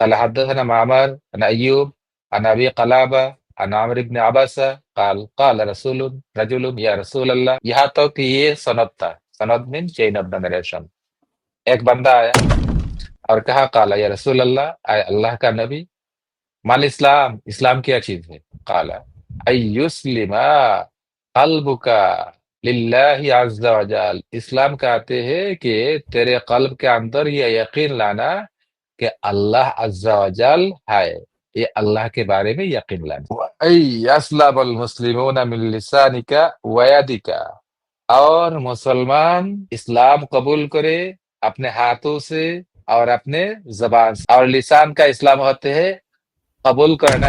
قال حدثنا معمر عن أيوب عن أبي قلابة عن عمرو بن عباسة قال قال رجل يا رسول الله، یہاں تک کہ یہ سند تھا، سند من چین آف دا نریشن۔ ایک بندہ آیا اور کہا قال یا رسول اللہ، اے اللہ کا نبی، مال اسلام، اسلام کیا چیز ہے؟ قال ایسلم قلبک للہ عز وجل، اسلام کہتے ہیں کہ تیرے قلب کے اندر یہ یقین لانا کہ اللہ عز وجل ہے، یہ اللہ کے بارے میں یقین لانا۔ ای اسلم المسلمون من لسانک ویدک، اور مسلمان اسلام قبول کرے اپنے ہاتھوں سے اور اپنے زبان سے، اور لسان کا اسلام ہوتے ہے قبول کرنا،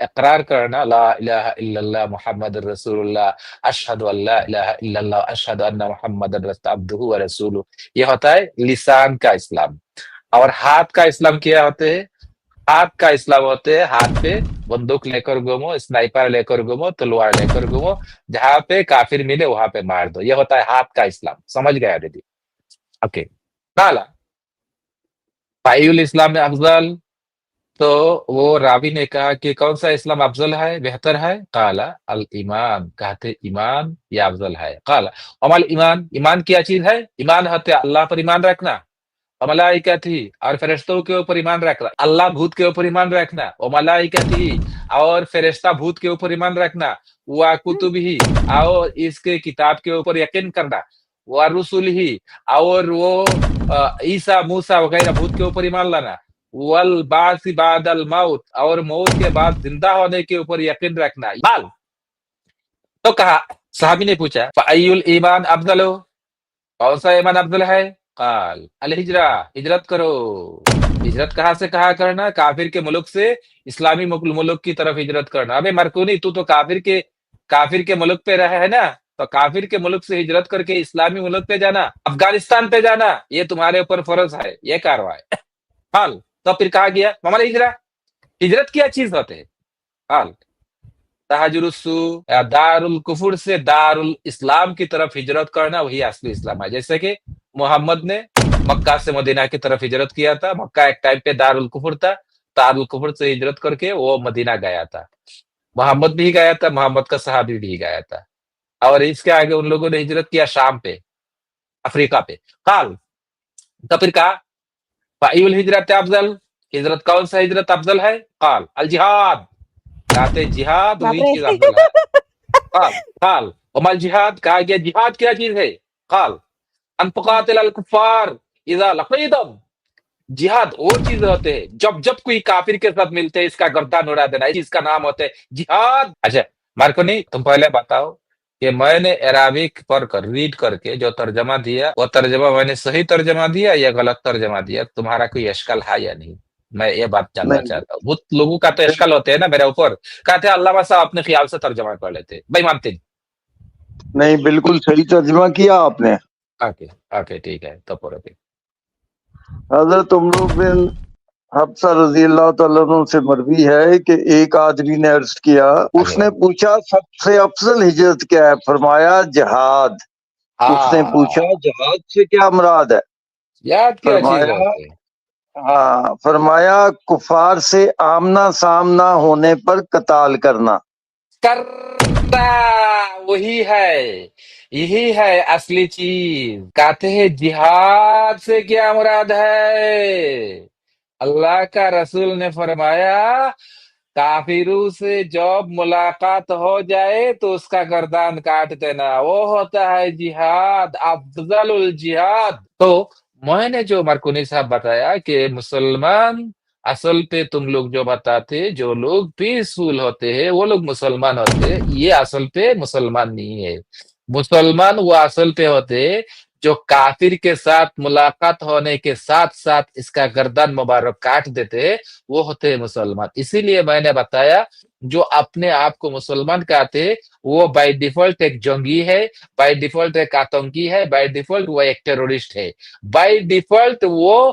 اقرار کرنا، لا الہ الا اللہ محمد رسول اللہ، اشہد ان لا الہ الا اللہ، اشہد ان محمد عبدہ و رسولہ، یہ ہوتا ہے لسان کا اسلام۔ اور ہاتھ کا اسلام کیا ہوتے ہے؟ ہاتھ کا اسلام ہوتے ہے ہاتھ پہ بندوق لے کر گھومو، اسنائپر لے کر گھومو، تلوار لے کر گھومو، جہاں پہ کافر ملے وہاں پہ مار دو، یہ ہوتا ہے ہاتھ کا اسلام۔ سمجھ گیا دیدی؟ اوکے۔ قال فأي الاسلام افضل، تو وہ راوی نے کہا کہ کون سا اسلام افضل ہے، بہتر ہے؟ قال الایمان، کہتے ایمان یہ افضل ہے۔ قال وما الایمان، ایمان کیا چیز ہے؟ ایمان ہوتے اللہ پر ایمان رکھنا، وملائکتہ، اور فرشتوں کے اوپر ایمان رکھنا، اللہ بھوت کے اوپر ایمان رکھنا، وملائکتہ، اور فرشتہ بھوت کے اوپر ایمان رکھنا، وکتبہ، اور اس کے کتاب کے اوپر یقین کرنا، ورسلہ، اور وہ عیسیٰ موسیٰ وغیرہ بھوت کے اوپر ایمان لانا، والبعث بعد الموت، اور موت کے بعد زندہ ہونے کے اوپر یقین رکھنا۔ قال، تو کہا، صحابی نے پوچھا فأی الایمان افضل، کون سا ایمان افضل ہے؟ قال الہجرہ، ہجرت کرو۔ ہجرت کہاں سے کہاں کرنا؟ کافر کے ملک سے اسلامی ملک کی طرف ہجرت کرنا۔ ابے مرکونی، تو کافر کے ملک پہ رہے ہے نا، تو کافر کے ملک سے ہجرت کر کے اسلامی ملک پہ جانا، افغانستان پہ جانا، یہ تمہارے اوپر فرض ہے، یہ کاروائی۔ قال، تو پھر کہا گیا ممل ہجرہ، ہجرت کیا چیز ہوتے ہے؟ قال تہاجر السوء، دار الکفر سے دار الاسلام کی طرف ہجرت کرنا، وہی اصلی اسلام ہے۔ جیسے کہ محمد نے مکہ سے مدینہ کی طرف ہجرت کیا تھا، مکہ ایک ٹائم پہ دار الکفر تھا، دار الکفر سے ہجرت کر کے وہ مدینہ گیا تھا، محمد بھی گیا تھا، محمد کا صحابی بھی گیا تھا، اور اس کے آگے ان لوگوں نے ہجرت کیا شام پہ، افریقہ پہ۔ قال، تو پھر کہا فأی الہجرت افضل، ہجرت کون سا ہجرت افضل ہے؟ قال الجہاد، کہتے جہاد وہی چیز افضل ہے۔ قال وما الجہاد، کہا گیا جہاد کیا چیز ہے؟ قال ان تقاتل الکفار اذا لقیتم، جہاد وہ چیز ہوتے ہیں جب کوئی کافر کے ساتھ ملتے ہیں اس کا گردن اڑا دینا، اس چیز کا نام ہوتا ہے جہاد۔ اچھا مارکونی، تم پہلے بتاؤ کہ میں نے عربک پڑھ کر ریڈ کر کے جو ترجمہ دیا، وہ ترجمہ میں نے صحیح ترجمہ دیا یا غلط ترجمہ دیا؟ تمہارا کوئی اشکال ہے یا نہیں؟ میں یہ بات جاننا نہیں چاہتا ہوں۔ بہت لوگوں کا تو اشکال ہوتے ہیں نا میرے اوپر، کہتے ہیں علامہ صاحب اپنے خیال سے ترجمہ کر لیتے، بھائی مانتے نہیں، بالکل صحیح ترجمہ کیا آپ نے۔ اوکے اوکے ٹھیک ہے، تو پورا حضرت عمرو بن حفصہ رضی اللہ تعالیٰ عنہ سے مروی ہے کہ ایک آدمی نے عرض کیا، اس نے پوچھا سب سے افضل ہجرت کیا ہے؟ فرمایا جہاد۔ اس نے پوچھا جہاد سے کیا مراد ہے؟ یاد کیا چیز ہوتے ہیں؟ فرمایا کفار سے آمنا سامنا ہونے پر قتال کرنا۔ کرنا، وہی ہے، یہی ہے اصلی چیز۔ کہتے ہیں جہاد سے کیا مراد ہے؟ اللہ کا رسول نے فرمایا کافروں سے جب ملاقات ہو جائے تو اس کا گردان کاٹ دینا، وہ ہوتا ہے جہاد، افضل الجہاد۔ تو میں نے جو مرکونی صاحب بتایا کہ مسلمان اصل پہ تم لوگ جو بتاتے، جو لوگ پیسفل ہوتے ہیں وہ لوگ مسلمان ہوتے ہیں، یہ اصل پہ مسلمان نہیں ہے۔ مسلمان وہ اصل پہ ہوتے جو کافر کے ساتھ ملاقات ہونے کے ساتھ ساتھ اس کا گردن مبارک کاٹ دیتے، وہ ہوتے ہیں مسلمان۔ اسی لیے میں نے بتایا جو اپنے آپ کو مسلمان کہتے وہ بائی ڈیفالٹ ایک جنگی ہے، بائی ڈیفالٹ ایک آتنکی ہے، بائی ڈیفالٹ وہ ایک ٹیرورسٹ ہے، بائی ڈیفالٹ وہ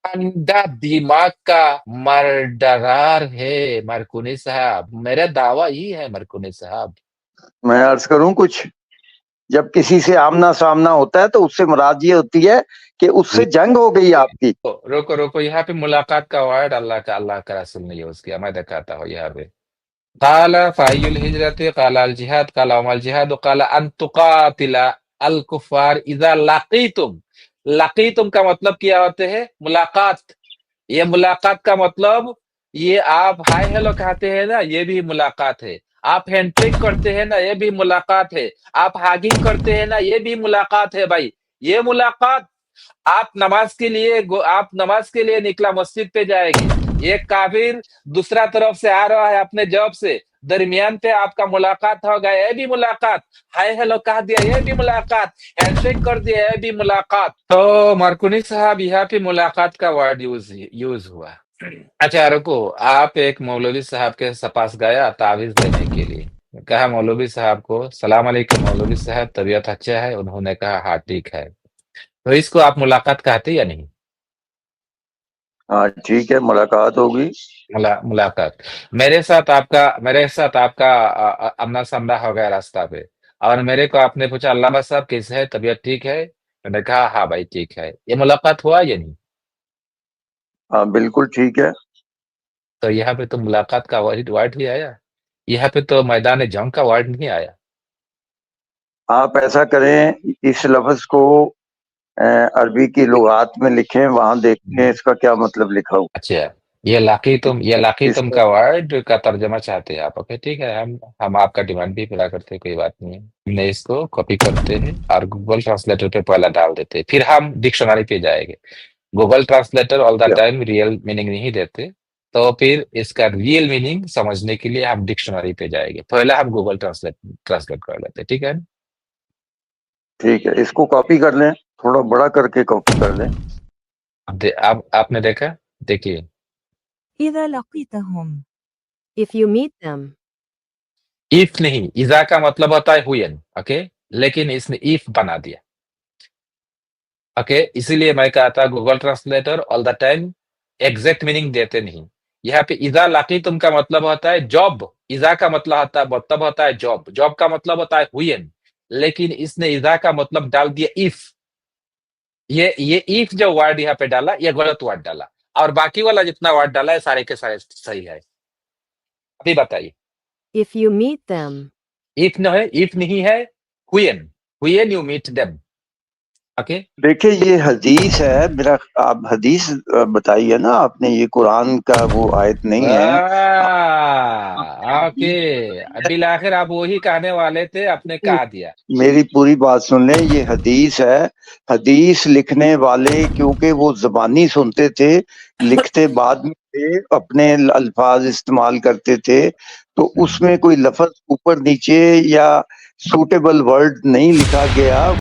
ٹھنڈا دماغ کا مردرار ہے مرکونی صاحب، میرا دعویٰ ہی ہے مرکونی صاحب۔ میں عرض کروں کچھ، جب کسی سے آمنا سامنا ہوتا ہے تو اس سے مراد یہ ہوتی ہے کہ اس سے جنگ ہو گئی آپ کی۔ روکو روکو، یہاں پہ ملاقات کا ورڈ اللہ کا رسول نے یوز کیا، میں دکھاتا ہوں یہاں پہ۔ قال فأي الهجرة قال الجهاد قال وما الجهاد قال ان تقاتل الكفار اذا لقيتم۔ لقيتم کا مطلب کیا ہوتے ہے؟ ملاقات۔ یہ ملاقات کا مطلب، یہ آپ ہائی ہیلو کہتے ہیں نا، یہ بھی ملاقات ہے۔ آپ ہینڈ ٹریک کرتے ہیں نا، یہ بھی ملاقات ہے۔ آپ ہاگنگ کرتے ہیں نا، یہ بھی ملاقات ہے بھائی، یہ ملاقات۔ آپ نماز کے لیے نکلا، مسجد پہ جائے گی، ایک کافر دوسرا طرف سے آ رہا ہے اپنے جاب سے، درمیان پہ آپ کا ملاقات ہوگا، یہ بھی ملاقات۔ ہائی ہیلو کہہ دیا، یہ بھی ملاقات۔ ہینڈ شیک کر دیا، یہ بھی ملاقات۔ تو مارکونی صاحب یہاں پہ ملاقات کا ورڈ یوز ہوا۔ اچھا رکو، آپ ایک مولوی صاحب کے پاس گیا تعویذ لینے کے لیے، کہا مولوی صاحب کو السلام علیکم مولوی صاحب، طبیعت اچھا ہے؟ انہوں نے کہا ہاں ٹھیک ہے۔ تو اس کو آپ ملاقات کہتے یا نہیں؟ ہاں ٹھیک ہے، ملاقات ہوگی۔ ملاقات۔ میرے ساتھ آپ کا آمنا سامنا ہو گیا راستہ پہ، اور میرے کو آپ نے پوچھا علامہ صاحب کیسے ہے، طبیعت ٹھیک ہے؟ میں نے کہا ہاں بھائی ٹھیک ہے۔ یہ ملاقات ہوا یا نہیں؟ ہاں بالکل ٹھیک ہے۔ تو یہاں پہ تو ملاقات کا ورڈ ہی آیا، یہاں پہ تو میدان جنگ کا ورڈ نہیں آیا۔ آپ ایسا کریں، اس لفظ کو عربی کی لغات میں لکھیں، وہاں دیکھیں اس کا کیا مطلب لکھا ہو۔ اچھا، یہ لاقیتم کا ورڈ کا ترجمہ چاہتے ہیں آپ؟ اوکے ٹھیک ہے، ہم آپ کا ڈیمانڈ بھی پورا کرتے ہیں، کوئی بات نہیں ہے۔ ہم نے اس کو کاپی کرتے ہیں اور گوگل ٹرانسلیٹر پہ پہلا ڈال دیتے ہیں، پھر ہم ڈکشنری پہ جائیں گے۔ Google translator all the time real meaning نہیں دیتے، تو پھر اس کا ریئل میننگ سمجھنے کے لیے ہم ڈکشنری پہ جائیں گے، پہلا ہم گوگل ٹرانسلیٹ کر لیتے ہیں، ٹھیک ہے؟ ٹھیک ہے، اس کو کاپی کر لیں، تھوڑا بڑا کر کے کاپی کر لیں۔ اب آپ نے دیکھا، دیکھیے إذا لقيتهم. If you meet them. If نہیں، اذا کا مطلب ہوتا ہے ہوئن، اوکے، لیکن اس نے ایف بنا دیا، اوکے، اسی لیے میں کہا تھا Google translator all the time exact meaning دیتے نہیں۔ یہاں پہ اذا لقیتم کا مطلب ہوتا ہے جاب، اذا کا مطلب ہوتا ہے جاب، جاب کا مطلب ہوتا ہے ہوئن، لیکن اس نے اذا کا مطلب ڈال دیا ایف۔ یہ ایف جو ورڈ یہاں پہ ڈالا، یہ غلط ورڈ ڈالا، اور باقی والا جتنا ورڈ ڈالا ہے سارے کے سارے صحیح ہے۔ ابھی بتائیے، If you meet them. If نہیں ہے، when you meet them, okay. دیکھیں یہ حدیث ہے، میرا آپ حدیث بتائیے نا، آپ نے یہ قرآن کا وہ آیت نہیں ہے۔ اوکے، بالآخر آپ وہی کہنے والے تھے، آپ نے کہا دیا۔ میری پوری بات سن لیں، یہ حدیث ہے۔ حدیث لکھنے والے کیونکہ وہ زبانی سنتے تھے، لکھتے بعد میں تھے، اپنے الفاظ استعمال کرتے تھے، تو اس میں کوئی لفظ اوپر نیچے یا سوٹیبل ورڈ نہیں لکھا گیا۔